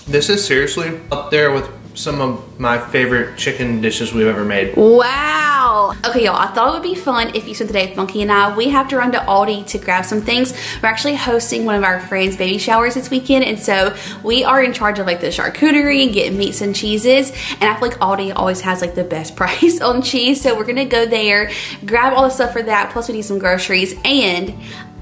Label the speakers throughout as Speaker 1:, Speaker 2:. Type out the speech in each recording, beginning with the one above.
Speaker 1: This is seriously up there with some of my favorite chicken dishes we've ever made.
Speaker 2: Wow. Okay, y'all, I thought it would be fun if you spent the day with Monkey and I. We have to run to Aldi to grab some things. We're actually hosting one of our friends' baby showers this weekend, and so we are in charge of like the charcuterie and getting meats and cheeses. And I feel like Aldi always has like the best price on cheese, so we're gonna go there, grab all the stuff for that, plus we need some groceries, and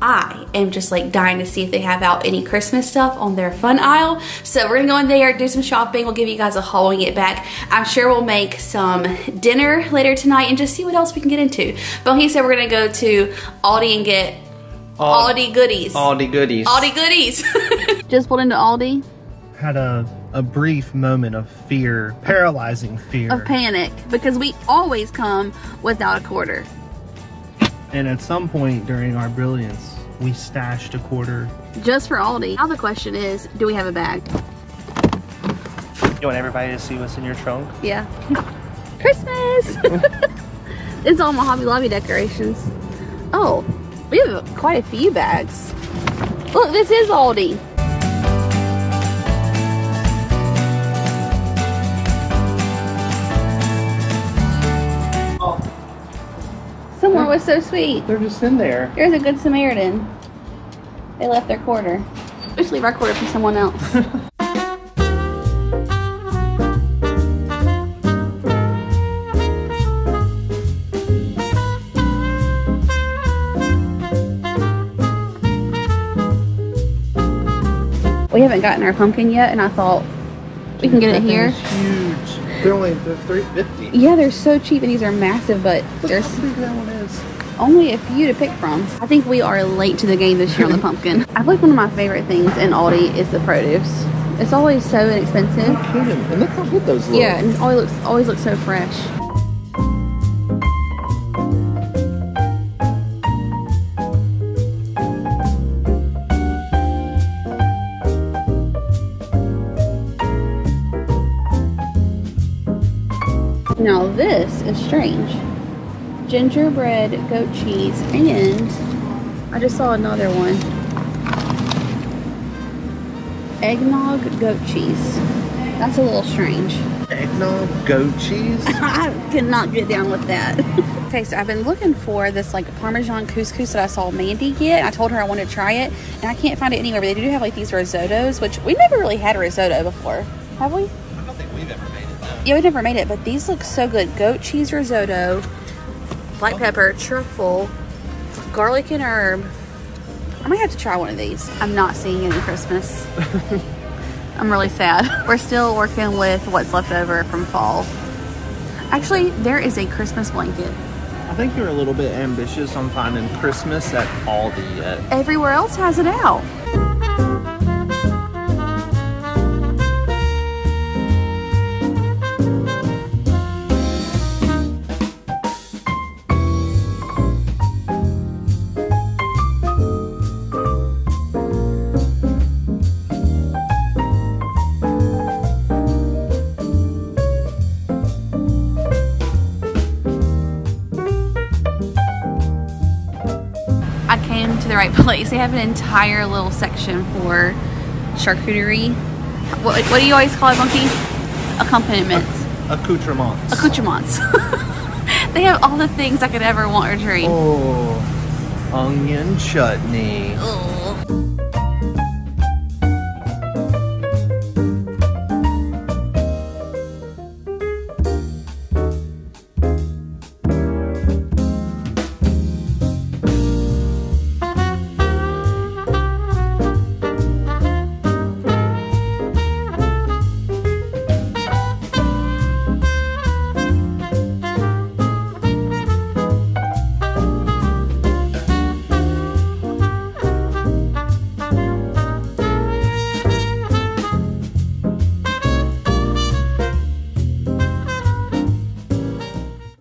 Speaker 2: I am just like dying to see if they have out any Christmas stuff on their fun aisle. So we're gonna go in there, do some shopping. We'll give you guys a haul when we get back. I'm sure we'll make some dinner later tonight and just see what else we can get into. But he said we're gonna go to Aldi and get Aldi goodies.
Speaker 1: Aldi goodies.
Speaker 2: Aldi goodies. Just pulled into Aldi.
Speaker 3: Had a brief moment of fear, paralyzing fear.
Speaker 2: Of panic, because we always come without a quarter.
Speaker 3: And at some point during our brilliance, we stashed a quarter. Just for Aldi.
Speaker 2: Now the question is, do we have a bag?
Speaker 3: You want everybody to see what's in your trunk?
Speaker 2: Yeah. Christmas! It's all my Hobby Lobby decorations. Oh, we have quite a few bags. Look, this is Aldi. Someone was so sweet.
Speaker 3: They're just in there.
Speaker 2: Here's a good Samaritan. They left their quarter. We should leave our quarter for someone else. We haven't gotten our pumpkin yet, and I thought we can get it here.
Speaker 3: Huge. They're $3.50.
Speaker 2: Yeah, they're so cheap, and these are massive, but there's
Speaker 3: How big that one is?
Speaker 2: only a few to pick from. I think we are late to the game this year on the pumpkin. I feel like one of my favorite things in Aldi is the produce. It's always so inexpensive.
Speaker 3: No kidding. And look how good those look.
Speaker 2: Yeah, and it always looks so fresh. Now this is strange. Gingerbread goat cheese, and I just saw another one. Eggnog goat cheese. That's a little strange.
Speaker 3: Eggnog goat cheese?
Speaker 2: I cannot get down with that. Okay, so I've been looking for this like Parmesan couscous that I saw Mandy get. I told her I wanted to try it, and I can't find it anywhere, but they do have like these risottos, which we never really had a risotto before, have we?
Speaker 3: I don't think we've ever made it though.
Speaker 2: Yeah, we never made it, but these look so good. Goat cheese risotto, black pepper, truffle, garlic and herb. I might have to try one of these. I'm not seeing any Christmas. I'm really sad. We're still working with what's left over from fall. Actually, there is a Christmas blanket.
Speaker 3: I think you're a little bit ambitious on finding Christmas at Aldi yet.
Speaker 2: Everywhere else has it out. I came to the right place. They have an entire little section for charcuterie. What do you always call it, Monkey? Accompaniments.
Speaker 3: Accoutrements.
Speaker 2: Accoutrements. They have all the things I could ever want or dream.
Speaker 3: Oh, onion chutney.
Speaker 2: Ugh.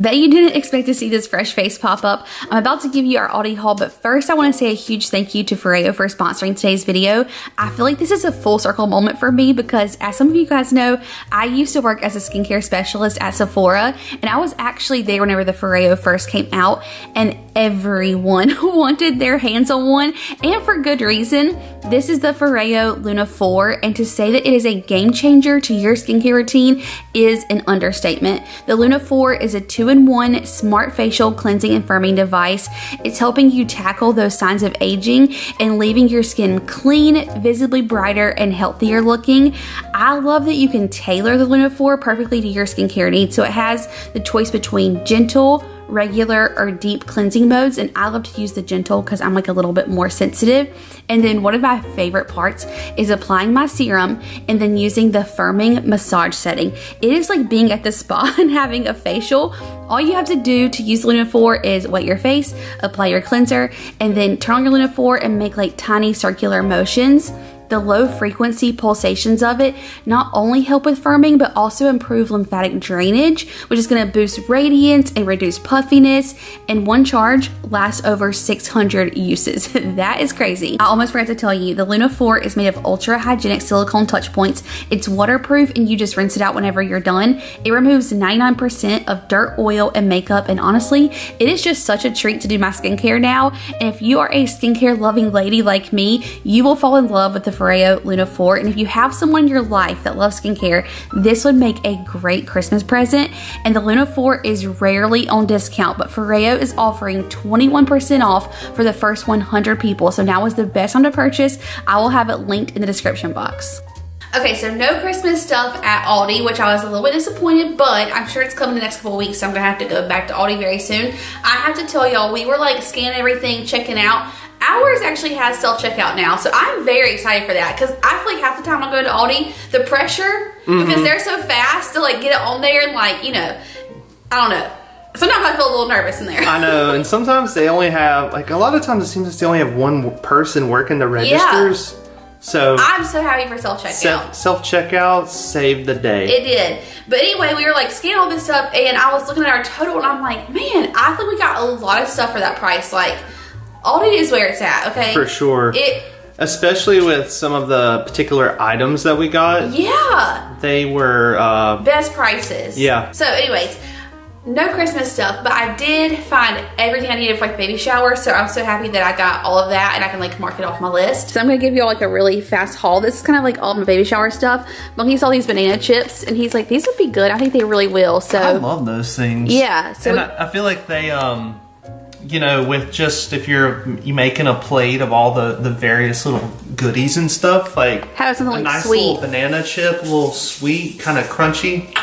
Speaker 2: Bet you didn't expect to see this fresh face pop up. I'm about to give you our Aldi haul, but first I want to say a huge thank you to Foreo for sponsoring today's video. I feel like this is a full circle moment for me because, as some of you guys know, I used to work as a skincare specialist at Sephora, and I was actually there whenever the Foreo first came out, and everyone wanted their hands on one, and for good reason. This is the Foreo Luna 4, and to say that it is a game changer to your skincare routine is an understatement. The Luna 4 is a 2-in-1 smart facial cleansing and firming device. It's helping you tackle those signs of aging and leaving your skin clean, visibly brighter, and healthier looking. I love that you can tailor the Luna 4 perfectly to your skincare needs. So it has the choice between gentle, regular, or deep cleansing modes, and I love to use the gentle because I'm like a little bit more sensitive. And then one of my favorite parts is applying my serum and then using the firming massage setting. It is like being at the spa and having a facial. All you have to do to use Luna 4 is wet your face, apply your cleanser, and then turn on your Luna 4 and make like tiny circular motions. The low frequency pulsations of it not only help with firming, but also improve lymphatic drainage, which is going to boost radiance and reduce puffiness, and one charge lasts over 600 uses. That is crazy. I almost forgot to tell you, the Luna 4 is made of ultra hygienic silicone touch points. It's waterproof and you just rinse it out whenever you're done. It removes 99% of dirt, oil, and makeup, and honestly, it is just such a treat to do my skincare now. And if you are a skincare loving lady like me, you will fall in love with the Foreo Luna 4, and if you have someone in your life that loves skincare, this would make a great Christmas present. And the Luna 4 is rarely on discount, but Foreo is offering 21% off for the first 100 people, so now is the best time to purchase. I will have it linked in the description box. Okay, so no Christmas stuff at Aldi, which I was a little bit disappointed, but I'm sure it's coming the next couple of weeks, so I'm gonna have to go back to Aldi very soon. I have to tell y'all, we were like scanning everything, checking out. Ours actually has self-checkout now, so I'm very excited for that because I feel like half the time I go to Aldi, the pressure, because they're so fast to like get it on there and like, you know, I don't know. Sometimes I feel a little nervous in there.
Speaker 3: I know, and sometimes they only have, like a lot of times it seems like they only have one person working the registers. Yeah. So
Speaker 2: I'm so happy for self-checkout.
Speaker 3: Self-checkout saved the day.
Speaker 2: It did. But anyway, we were like scanning all this stuff and I was looking at our total and I'm like, man, I think we got a lot of stuff for that price. Like, Aldi is where it's at, okay? For sure.
Speaker 3: Especially with some of the particular items that we got.
Speaker 2: Yeah.
Speaker 3: They were...
Speaker 2: best prices.
Speaker 3: Yeah.
Speaker 2: So anyways, no Christmas stuff, but I did find everything I needed for like baby shower, so I'm so happy that I got all of that and I can like mark it off my list. So I'm gonna give you all like a really fast haul. This is kind of like all my baby shower stuff. Monkey saw these banana chips and he's like, these would be good. I think they really will. So
Speaker 3: I love those things.
Speaker 2: Yeah. So
Speaker 3: and I feel like they you know, with just if you're making a plate of all the various little goodies and stuff, like
Speaker 2: have something like
Speaker 3: nice
Speaker 2: sweet
Speaker 3: little banana chip, a little sweet, kind of crunchy.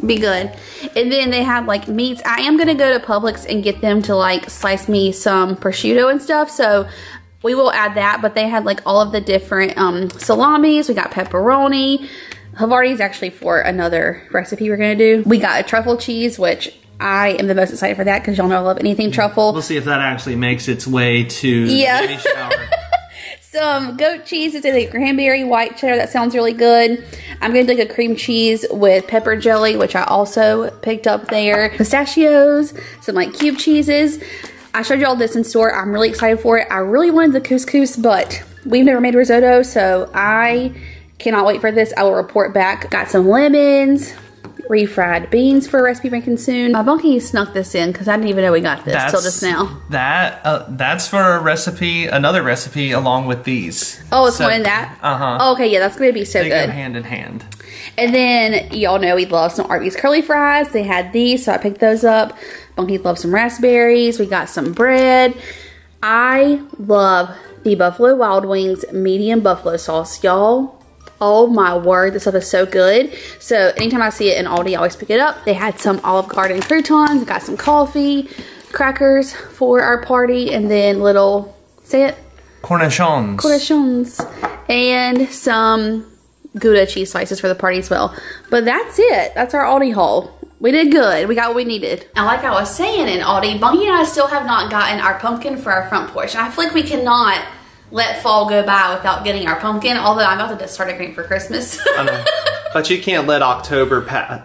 Speaker 2: Be good. And then they have like meats. I am gonna go to Publix and get them to like slice me some prosciutto and stuff, so we will add that. But they had like all of the different salamis. We got pepperoni. Havarti's actually for another recipe we're gonna do. We got a truffle cheese, which I am the most excited for that because y'all know I love anything truffle.
Speaker 3: We'll see if that actually makes its way to the baby shower.
Speaker 2: Some goat cheese. It's a cranberry white cheddar. That sounds really good. I'm going to do like a cream cheese with pepper jelly, which I also picked up there. Pistachios, some like cube cheeses. I showed y'all this in store. I'm really excited for it. I really wanted the couscous, but we've never made risotto, so I cannot wait for this. I will report back. Got some lemons. Refried beans for a recipe making soon. My bunkie snuck this in because I didn't even know we got this till just now.
Speaker 3: That's for a recipe, another recipe along with these.
Speaker 2: Oh, it's one in that?
Speaker 3: Uh-huh.
Speaker 2: Oh, okay, yeah, that's gonna be so good.
Speaker 3: They go hand in hand.
Speaker 2: And then y'all know we love some Arby's curly fries. They had these, so I picked those up. Bunkie loves some raspberries. We got some bread. I love the Buffalo Wild Wings medium buffalo sauce, y'all. Oh my word, this stuff is so good. So anytime I see it in Aldi, I always pick it up. They had some Olive Garden croutons, got some coffee, crackers for our party, and then little, say it?
Speaker 3: Cornichons.
Speaker 2: Cornichons. And some Gouda cheese slices for the party as well. But that's it. That's our Aldi haul. We did good. We got what we needed. And like I was saying in Aldi, Bungie and I still have not gotten our pumpkin for our front porch. And I feel like we cannot let fall go by without getting our pumpkin, although I'm about to start decorating for Christmas.
Speaker 3: I know. But you can't let October pass.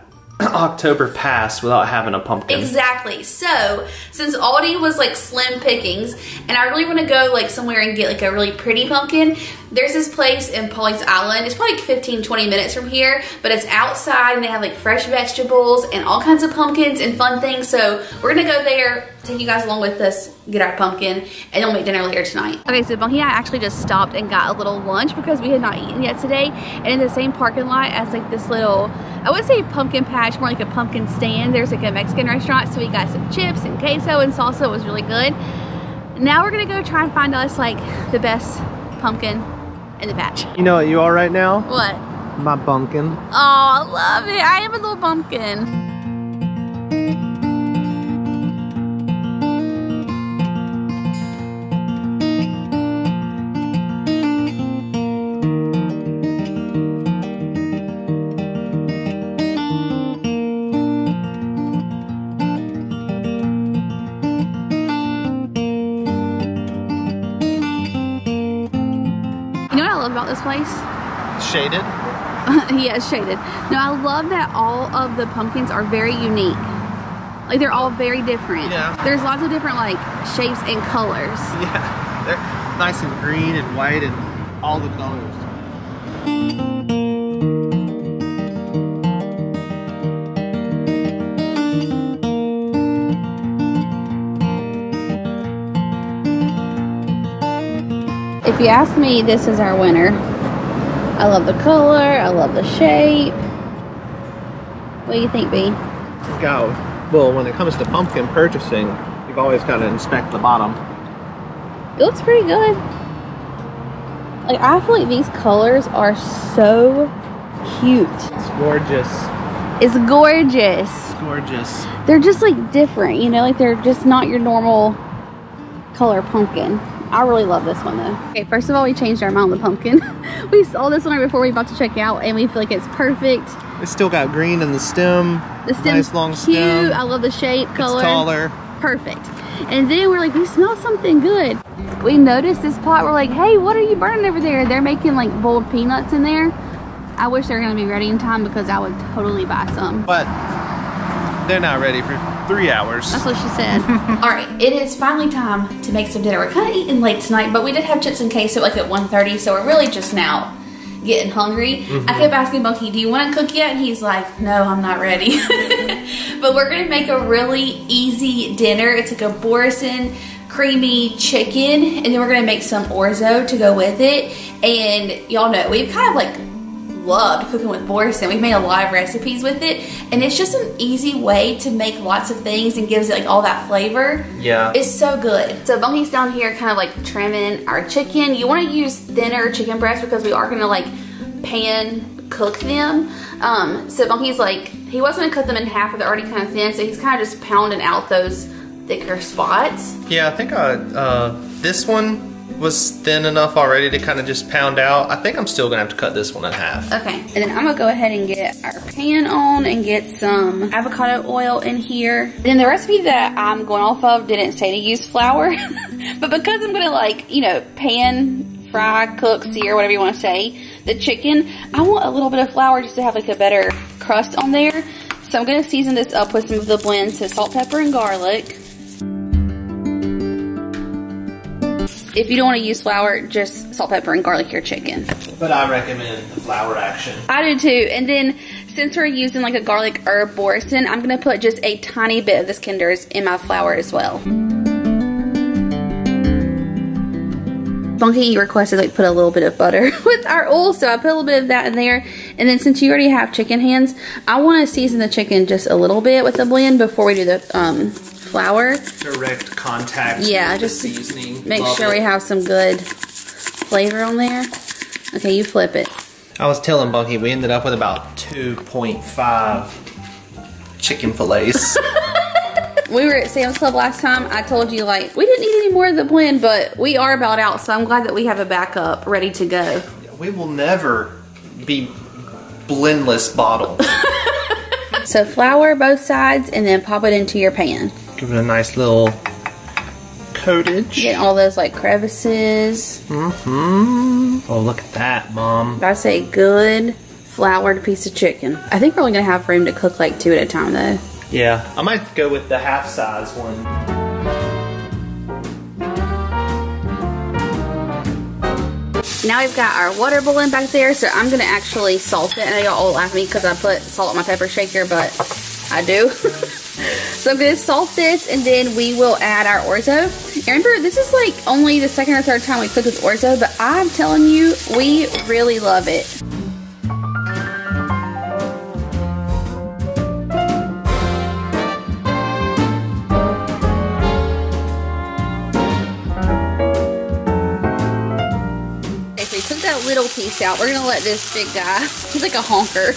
Speaker 3: October pass without having a pumpkin.
Speaker 2: Exactly. So, since Aldi was like slim pickings, and I really want to go like somewhere and get like a really pretty pumpkin, there's this place in Pawleys Island. It's probably like 15-20 minutes from here, but it's outside and they have like fresh vegetables and all kinds of pumpkins and fun things. So we're gonna go there, take you guys along with us, get our pumpkin, and then we'll make dinner later tonight. Okay, so Bunky and I actually just stopped and got a little lunch because we had not eaten yet today. And in the same parking lot as like this little, I would say pumpkin patch, more like a pumpkin stand, there's like a Mexican restaurant. So we got some chips and queso and salsa. It was really good. Now we're gonna go try and find us like the best pumpkin in the patch.
Speaker 3: You know what you are right now?
Speaker 2: What?
Speaker 3: My bumpkin.
Speaker 2: Oh, I love it. I am a little pumpkin. About this place?
Speaker 3: Shaded?
Speaker 2: Yeah, it's shaded. No, I love that all of the pumpkins are very unique. Like they're all very different.
Speaker 3: Yeah. There's
Speaker 2: lots of different like shapes and colors.
Speaker 3: Yeah. They're nice and green and white and all the colors.
Speaker 2: If you ask me, this is our winner. I love the color, I love the shape. What do you think, B?
Speaker 3: Well, when it comes to pumpkin purchasing, you've always got to inspect the bottom.
Speaker 2: It looks pretty good. Like, I feel like these colors are so cute.
Speaker 3: It's gorgeous.
Speaker 2: It's gorgeous.
Speaker 3: It's gorgeous.
Speaker 2: They're just like different, you know, like they're just not your normal color pumpkin. I really love this one though. Okay, first of all, we changed our mind on the pumpkin. We saw this one right before we were about to check out and we feel like it's perfect.
Speaker 3: It's still got green in the stem.
Speaker 2: The stem's
Speaker 3: nice long
Speaker 2: cute.
Speaker 3: stem.
Speaker 2: I love the shape, color.
Speaker 3: It's taller.
Speaker 2: Perfect. And then we're like, we smell something good. We noticed this pot. We're like, hey, what are you burning over there? They're making like boiled peanuts in there. I wish they were gonna be ready in time because I would totally buy some.
Speaker 3: But they're not ready for 3 hours.
Speaker 2: That's what she said. All right, it is finally time to make some dinner. We're kind of eating late tonight, but we did have chips and queso like at 1:30, so we're really just now getting hungry. I kept asking Bunky, do you want to cook yet? And he's like, no, I'm not ready. But we're gonna make a really easy dinner. It's like a Boursin creamy chicken, and then we're gonna make some orzo to go with it. And y'all know, we've kind of like loved cooking with Boursin. We've made a lot of recipes with it, and it's just an easy way to make lots of things and gives it like all that flavor.
Speaker 3: Yeah.
Speaker 2: It's so good. So Bunky's down here kind of like trimming our chicken. You want to use thinner chicken breasts because we are going to like pan cook them. So Bunky's like, he wasn't gonna cut them in half, but they're already kind of thin, so he's kind of just pounding out those thicker spots.
Speaker 3: Yeah, I think this one was thin enough already to kind of just pound out. I think I'm still gonna have to cut this one in half.
Speaker 2: Okay, and then I'm gonna go ahead and get our pan on and get some avocado oil in here. And then the recipe that I'm going off of didn't say to use flour, but because I'm gonna like, you know, pan, fry, cook, sear, whatever you wanna say, the chicken, I want a little bit of flour just to have like a better crust on there. So I'm gonna season this up with some of the blends, so salt, pepper, and garlic. If you don't want to use flour, just salt, pepper, and garlic your chicken.
Speaker 3: But I recommend the flour action.
Speaker 2: I do too. And then since we're using like a garlic herb Boursin, I'm going to put just a tiny bit of this Kinder's in my flour as well. Bunky requested like put a little bit of butter with our oil, so I put a little bit of that in there. And then since you already have chicken hands, I want to season the chicken just a little bit with the blend before we do the flour.
Speaker 3: Direct contact.
Speaker 2: Yeah,
Speaker 3: with
Speaker 2: just
Speaker 3: the seasoning.
Speaker 2: make sure we have some good flavor on there. Okay, you flip it.
Speaker 3: I was telling Bunky we ended up with about 2.5 chicken fillets.
Speaker 2: We were at Sam's Club last time. I told you like we didn't need any more of the blend, but we are about out, so I'm glad that we have a backup ready to go.
Speaker 3: We will never be blendless bottled.
Speaker 2: So flour both sides and then pop it into your pan.
Speaker 3: Give it a nice little coatage.
Speaker 2: Get all those like crevices.
Speaker 3: Oh, look at that, Mom.
Speaker 2: I say good floured piece of chicken. I think we're only gonna have room to cook like 2 at a time though.
Speaker 3: Yeah, I might go with the half size one.
Speaker 2: Now we've got our water boiling back there, so I'm gonna actually salt it. I know y'all all laugh at me because I put salt in my pepper shaker, but I do. So I'm gonna salt this, and then we will add our orzo. And remember, this is like only the 2nd or 3rd time we cook with orzo, but I'm telling you, we really love it. Little piece out. We're gonna let this big guy, he's like a honker.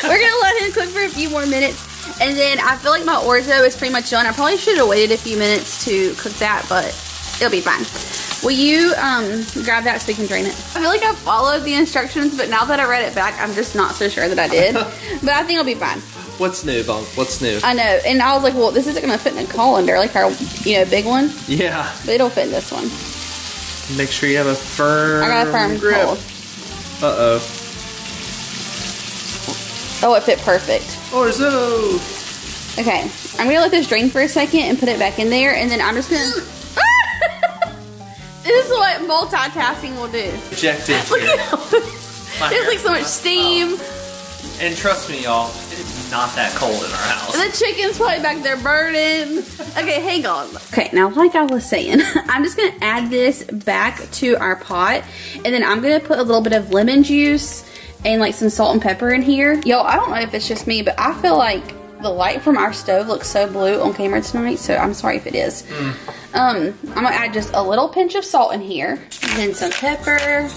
Speaker 2: We're gonna let him cook for a few more minutes, and then I feel like my orzo is pretty much done. I probably should have waited a few minutes to cook that, but it'll be fine. Will you grab that so we can drain it? I feel like I followed the instructions, but now that I read it back, I'm just not so sure that I did. But I think it'll be fine.
Speaker 3: What's new, Bonk? What's new?
Speaker 2: I know, and I was like, well, this isn't gonna fit in a colander like our, big one.
Speaker 3: Yeah.
Speaker 2: But it'll fit in this one.
Speaker 3: Make sure you have a firm
Speaker 2: I got a firm
Speaker 3: grip.
Speaker 2: hold.
Speaker 3: Uh-oh.
Speaker 2: Oh, it fit perfect.
Speaker 3: Orzo!
Speaker 2: Okay, I'm gonna let this drain for a second and put it back in there, and then I'm just gonna... This is what multitasking will do.
Speaker 3: Ejected.
Speaker 2: Look at there's like so much steam.
Speaker 3: And trust me, y'all, it is not that cold in our house.
Speaker 2: And the chicken's probably back there burning. Okay, hang on. Okay, now like I was saying, I'm just gonna add this back to our pot, and then I'm gonna put a little bit of lemon juice and like some salt and pepper in here. Yo, I don't know if it's just me, but I feel like the light from our stove looks so blue on camera tonight, so I'm sorry if it is. I'm gonna add just a little pinch of salt in here, and then some pepper.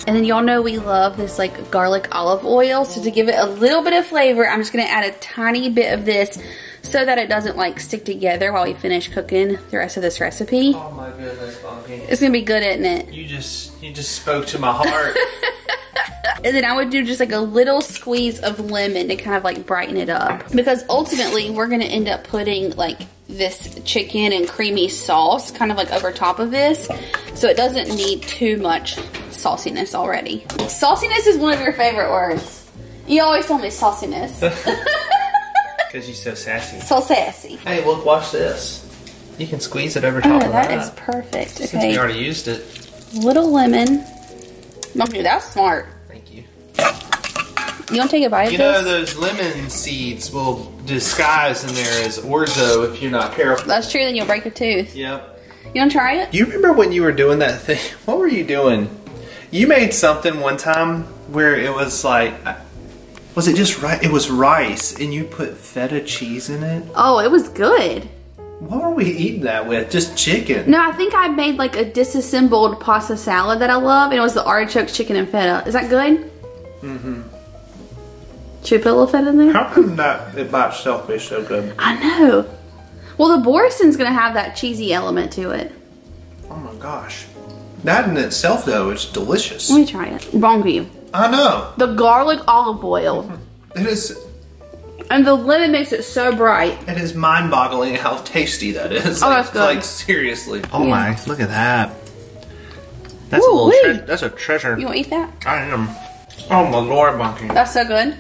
Speaker 2: And then y'all know we love this like garlic olive oil. So to give it a little bit of flavor, I'm just gonna add a tiny bit of this so that it doesn't like stick together while we finish cooking the rest of this recipe.
Speaker 3: Oh my goodness, Bonky.
Speaker 2: It's gonna be good, isn't it?
Speaker 3: You just spoke to my heart.
Speaker 2: And then I would do just like a little squeeze of lemon to kind of like brighten it up. Because ultimately we're gonna end up putting like this chicken and creamy sauce kind of like over top of this. So it doesn't need too much sauciness already. Sauciness is one of your favorite words. You always tell me sauciness.
Speaker 3: Because you're so sassy.
Speaker 2: So sassy.
Speaker 3: Hey, look, watch this. You can squeeze it over top of that.
Speaker 2: That is perfect.
Speaker 3: Since
Speaker 2: Okay.
Speaker 3: we already used it.
Speaker 2: Little lemon. Monkey, that's smart.
Speaker 3: Thank you.
Speaker 2: You want to take a bite of
Speaker 3: You know,
Speaker 2: this?
Speaker 3: those lemon seeds will disguise in there as orzo if you're not careful.
Speaker 2: That's true, then you'll break your tooth.
Speaker 3: Yep.
Speaker 2: You want to try it?
Speaker 3: You remember when you were doing that thing? What were you doing? You made something one time where it was like, was it just rice? It was rice, and you put feta cheese in it.
Speaker 2: Oh, it was good.
Speaker 3: What were we eating that with? Just chicken.
Speaker 2: No, I think I made like a disassembled pasta salad that I love, and it was the artichoke, chicken, and feta. Is that good? Mm-hmm. Should we put a little feta in there?
Speaker 3: How can that it by itself be so good?
Speaker 2: I know. Well, the Boriston's gonna have that cheesy element to it.
Speaker 3: Oh my gosh. That in itself, though, is delicious.
Speaker 2: Let me try it. Bonky.
Speaker 3: I know.
Speaker 2: The garlic olive oil.
Speaker 3: It is.
Speaker 2: And the lemon makes it so bright.
Speaker 3: It is mind-boggling how tasty that is.
Speaker 2: Oh,
Speaker 3: like,
Speaker 2: that's good.
Speaker 3: Like, seriously. Oh
Speaker 2: Yeah.
Speaker 3: my, look at that. That's
Speaker 2: Ooh,
Speaker 3: a little that's a treasure.
Speaker 2: You wanna eat that?
Speaker 3: I am. Oh my Lord, Bunky.
Speaker 2: That's so good.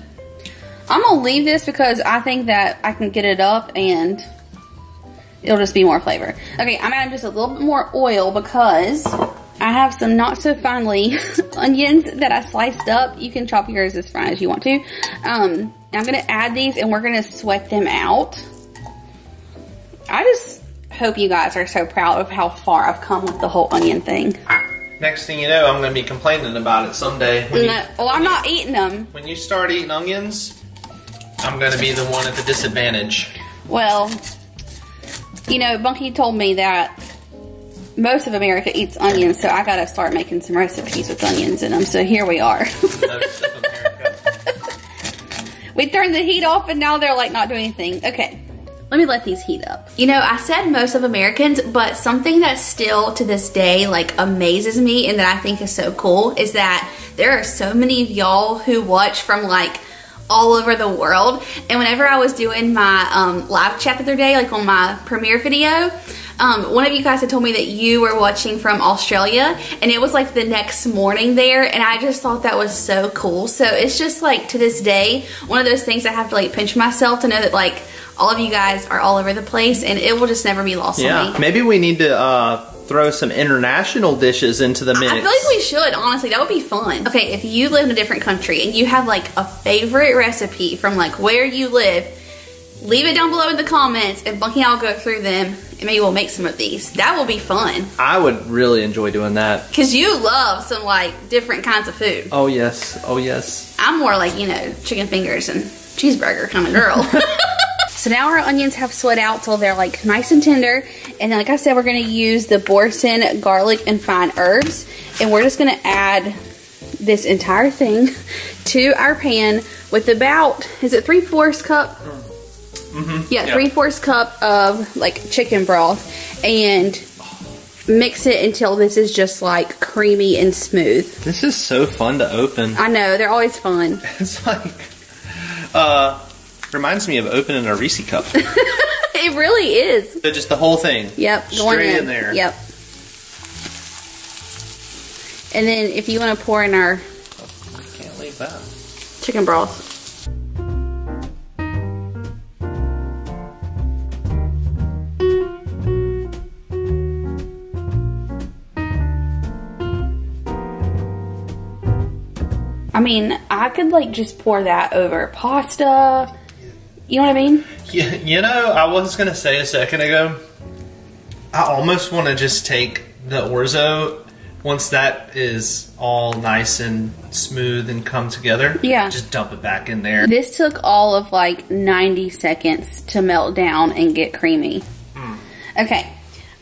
Speaker 2: I'm gonna leave this because I think that I can get it up and it'll just be more flavor. Okay, I'm adding just a little bit more oil because I have some not so finely onions that I sliced up. You can chop yours as fine as you want to. I'm gonna add these and we're gonna sweat them out. I just hope you guys are so proud of how far I've come with the whole onion thing.
Speaker 3: Next thing you know, I'm going to be complaining about it someday.
Speaker 2: Well, I'm not eating them.
Speaker 3: When you start eating onions, I'm going to be the one at the disadvantage.
Speaker 2: Well, you know, Bunky told me that most of America eats onions, so I gotta start making some recipes with onions in them. So here we are.
Speaker 3: Most of America.
Speaker 2: We turned the heat off and now they're like not doing anything. Okay, let me let these heat up. You know, I said most of Americans, but something that still to this day like amazes me and that I think is so cool is that there are so many of y'all who watch from like all over the world. And whenever I was doing my live chat the other day, like on my premiere video, one of you guys had told me that you were watching from Australia, and it was like the next morning there, and I just thought that was so cool. So it's just like, to this day, one of those things I have to like pinch myself to know that like all of you guys are all over the place, and it will just never be lost on me.
Speaker 3: Maybe we need to throw some international dishes into the mix.
Speaker 2: I feel like we should, honestly. That would be fun. Okay, if you live in a different country and you have like a favorite recipe from like where you live, leave it down below in the comments, and Bunky and I will go through them, and maybe we'll make some of these. That will be fun.
Speaker 3: I would really enjoy doing that.
Speaker 2: Because you love some like different kinds of food.
Speaker 3: Oh yes, oh yes.
Speaker 2: I'm more like, you know, chicken fingers and cheeseburger kind of girl. So now our onions have sweat out till they're like nice and tender. And then like I said, we're gonna use the boursin, garlic, and fine herbs. And we're just gonna add this entire thing to our pan with about, is it 3/4 cup? Yeah, 3/4 cup of like chicken broth, and mix it until this is just like creamy and smooth. This
Speaker 3: is so fun to open.
Speaker 2: I know, they're always fun.
Speaker 3: It's like, reminds me of opening a Reese cup.
Speaker 2: It really is.
Speaker 3: So just the whole thing.
Speaker 2: Yep,
Speaker 3: straight in there.
Speaker 2: Yep. And then if you want to pour in our
Speaker 3: can't leave that
Speaker 2: chicken broth. I mean, I could like just pour that over pasta. You know what I mean?
Speaker 3: Yeah, you know, I was gonna say a second ago, I almost want to just take the orzo, once that is all nice and smooth and come together, just dump it back in there.
Speaker 2: This took all of like 90 seconds to melt down and get creamy. Okay,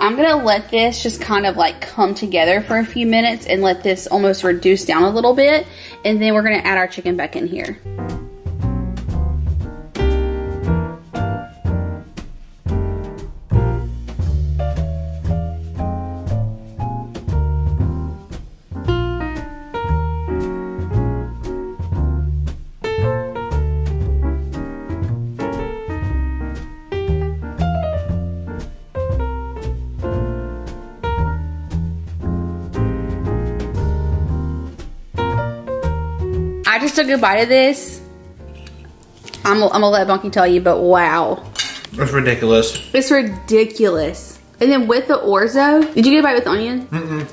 Speaker 2: I'm gonna let this just kind of like come together for a few minutes and let this almost reduce down a little bit, and then we're gonna add our chicken back in here. I just took a bite of this. I'm gonna let Bunky tell you, but wow.
Speaker 1: It's ridiculous.
Speaker 2: It's ridiculous. And then with the orzo, did you get a bite with onion?
Speaker 1: Mm-mm.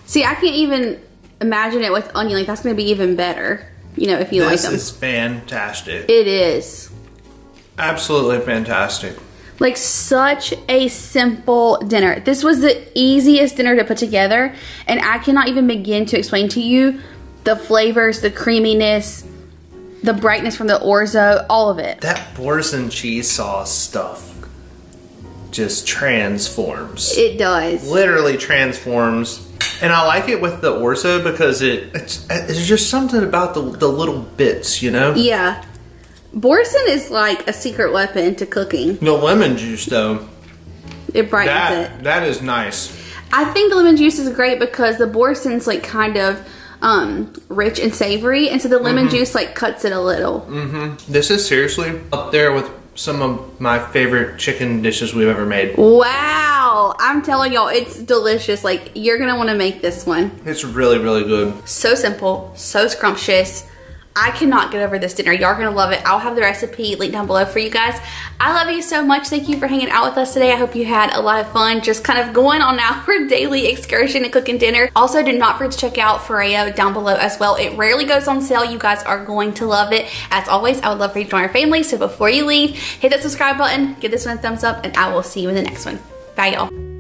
Speaker 2: See, I can't even imagine it with onion. Like, that's gonna be even better, you know, if you like them.
Speaker 1: This is fantastic.
Speaker 2: It is.
Speaker 1: Absolutely fantastic.
Speaker 2: Like, such a simple dinner. This was the easiest dinner to put together, and I cannot even begin to explain to you the flavors, the creaminess, the brightness from the orzo, all of it.
Speaker 3: That boursin cheese sauce stuff just transforms.
Speaker 2: It does.
Speaker 3: Literally transforms. And I like it with the orzo because it's just something about the little bits, you know?
Speaker 2: Yeah. Boursin is like a secret weapon to cooking.
Speaker 1: The lemon juice, though.
Speaker 2: It brightens it.
Speaker 1: That is nice.
Speaker 2: I think the lemon juice is great because the boursin's like kind of rich and savory, and so the lemon juice like cuts it a little.
Speaker 1: This is seriously up there with some of my favorite chicken dishes we've ever made.
Speaker 2: Wow, I'm telling y'all, it's delicious. Like, you're gonna want to make this one.
Speaker 1: It's really, really good.
Speaker 2: So simple, so scrumptious. I cannot get over this dinner. Y'all are gonna love it. I'll have the recipe linked down below for you guys. I love you so much. Thank you for hanging out with us today. I hope you had a lot of fun just kind of going on our daily excursion and cooking dinner. Also, do not forget to check out Foreo down below as well. It rarely goes on sale. You guys are going to love it. As always, I would love for you to join our family. So before you leave, hit that subscribe button, give this one a thumbs up, and I will see you in the next one. Bye, y'all.